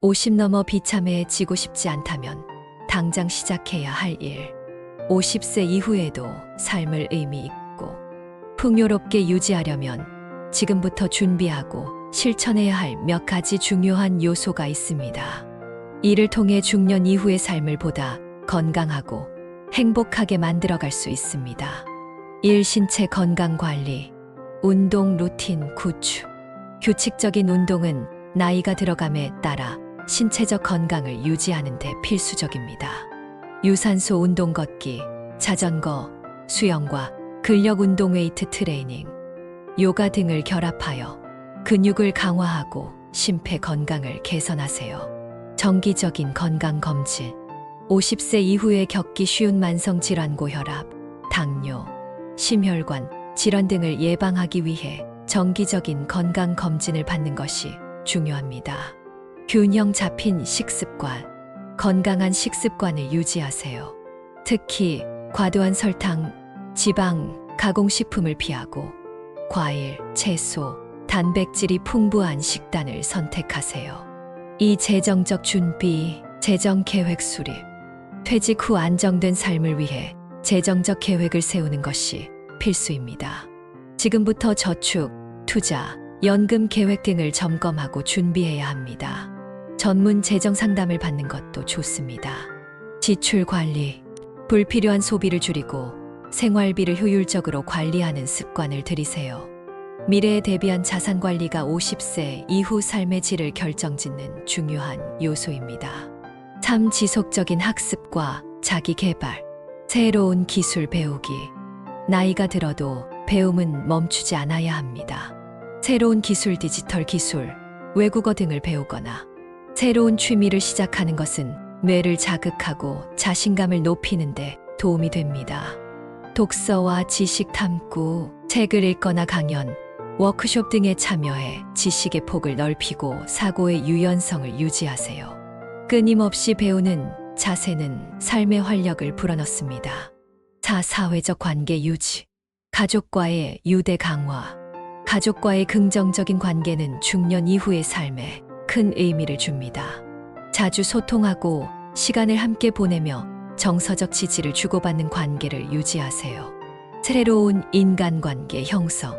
50 넘어 비참해지고 싶지 않다면 당장 시작해야 할 일. 50세 이후에도 삶을 의미 있고 풍요롭게 유지하려면 지금부터 준비하고 실천해야 할 몇 가지 중요한 요소가 있습니다. 이를 통해 중년 이후의 삶을 보다 건강하고 행복하게 만들어갈 수 있습니다. 1. 신체 건강 관리. 운동 루틴 구축. 규칙적인 운동은 나이가 들어감에 따라 신체적 건강을 유지하는 데 필수적입니다. 유산소 운동 걷기, 자전거, 수영과 근력 운동 웨이트 트레이닝, 요가 등을 결합하여 근육을 강화하고 심폐 건강을 개선하세요. 정기적인 건강 검진. 50세 이후에 겪기 쉬운 만성 질환 고혈압, 당뇨, 심혈관 질환 등을 예방하기 위해 정기적인 건강 검진을 받는 것이 중요합니다. 균형 잡힌 식습관. 건강한 식습관을 유지하세요. 특히 과도한 설탕, 지방, 가공식품을 피하고 과일, 채소, 단백질이 풍부한 식단을 선택하세요. 이 재정적 준비, 재정 계획 수립. 퇴직 후 안정된 삶을 위해 재정적 계획을 세우는 것이 필수입니다. 지금부터 저축, 투자, 연금 계획 등을 점검하고 준비해야 합니다. 전문 재정 상담을 받는 것도 좋습니다. 지출 관리. 불필요한 소비를 줄이고 생활비를 효율적으로 관리하는 습관을 들이세요. 미래에 대비한 자산 관리가 50세 이후 삶의 질을 결정짓는 중요한 요소입니다. 3. 지속적인 학습과 자기 개발. 새로운 기술 배우기. 나이가 들어도 배움은 멈추지 않아야 합니다. 새로운 기술, 디지털 기술, 외국어 등을 배우거나 새로운 취미를 시작하는 것은 뇌를 자극하고 자신감을 높이는 데 도움이 됩니다. 독서와 지식 탐구, 책을 읽거나 강연, 워크숍 등에 참여해 지식의 폭을 넓히고 사고의 유연성을 유지하세요. 끊임없이 배우는 자세는 삶의 활력을 불어넣습니다. 4. 사회적 관계 유지. 가족과의 유대 강화. 가족과의 긍정적인 관계는 중년 이후의 삶에 큰 의미를 줍니다. 자주 소통하고 시간을 함께 보내며 정서적 지지를 주고받는 관계를 유지하세요. 새로운 인간관계 형성.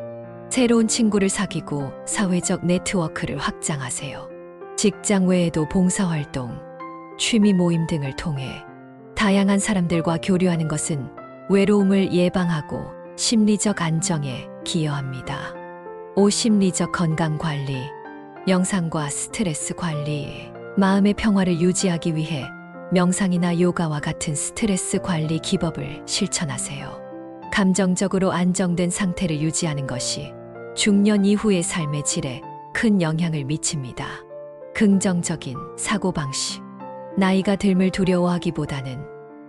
새로운 친구를 사귀고 사회적 네트워크를 확장하세요. 직장 외에도 봉사활동, 취미 모임 등을 통해 다양한 사람들과 교류하는 것은 외로움을 예방하고 심리적 안정에 기여합니다. 5. 심리적 건강 관리. 명상과 스트레스 관리. 마음의 평화를 유지하기 위해 명상이나 요가와 같은 스트레스 관리 기법을 실천하세요. 감정적으로 안정된 상태를 유지하는 것이 중년 이후의 삶의 질에 큰 영향을 미칩니다. 긍정적인 사고방식. 나이가 듦을 두려워하기보다는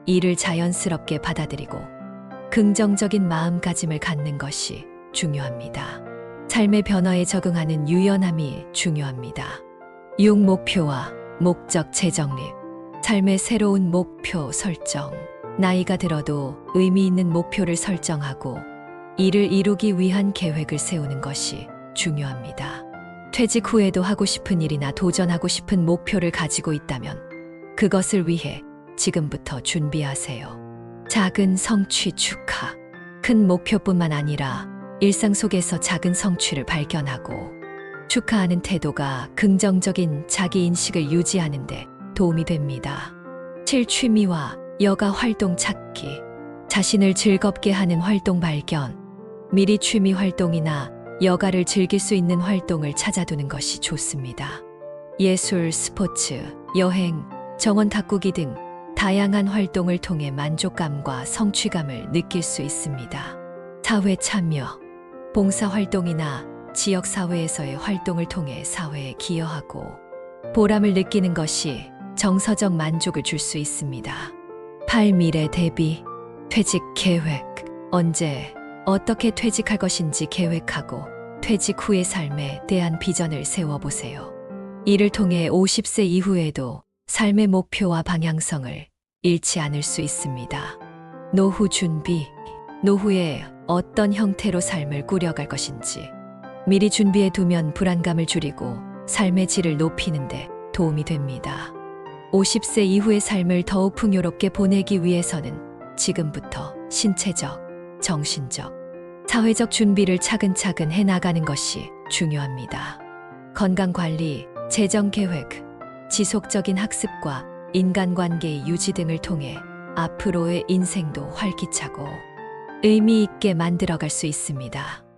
이를 자연스럽게 받아들이고 긍정적인 마음가짐을 갖는 것이 중요합니다. 삶의 변화에 적응하는 유연함이 중요합니다. 6. 목표와 목적 재정립. 삶의 새로운 목표 설정. 나이가 들어도 의미 있는 목표를 설정하고 이를 이루기 위한 계획을 세우는 것이 중요합니다. 퇴직 후에도 하고 싶은 일이나 도전하고 싶은 목표를 가지고 있다면 그것을 위해 지금부터 준비하세요. 작은 성취 축하. 큰 목표뿐만 아니라 일상 속에서 작은 성취를 발견하고 축하하는 태도가 긍정적인 자기인식을 유지하는 데 도움이 됩니다. 7. 취미와 여가 활동 찾기. 자신을 즐겁게 하는 활동 발견. 미리 취미 활동이나 여가를 즐길 수 있는 활동을 찾아두는 것이 좋습니다. 예술, 스포츠, 여행, 정원 가꾸기 등 다양한 활동을 통해 만족감과 성취감을 느낄 수 있습니다. 사회 참여. 봉사활동이나 지역사회에서의 활동을 통해 사회에 기여하고 보람을 느끼는 것이 정서적 만족을 줄 수 있습니다. 8. 미래 대비. 퇴직 계획. 언제, 어떻게 퇴직할 것인지 계획하고 퇴직 후의 삶에 대한 비전을 세워보세요. 이를 통해 50세 이후에도 삶의 목표와 방향성을 잃지 않을 수 있습니다. 노후 준비. 노후에 어떤 형태로 삶을 꾸려갈 것인지 미리 준비해 두면 불안감을 줄이고 삶의 질을 높이는 데 도움이 됩니다. 50세 이후의 삶을 더욱 풍요롭게 보내기 위해서는 지금부터 신체적, 정신적, 사회적 준비를 차근차근 해나가는 것이 중요합니다. 건강관리, 재정계획, 지속적인 학습과 인간관계의 유지 등을 통해 앞으로의 인생도 활기차고 의미 있게 만들어갈 수 있습니다.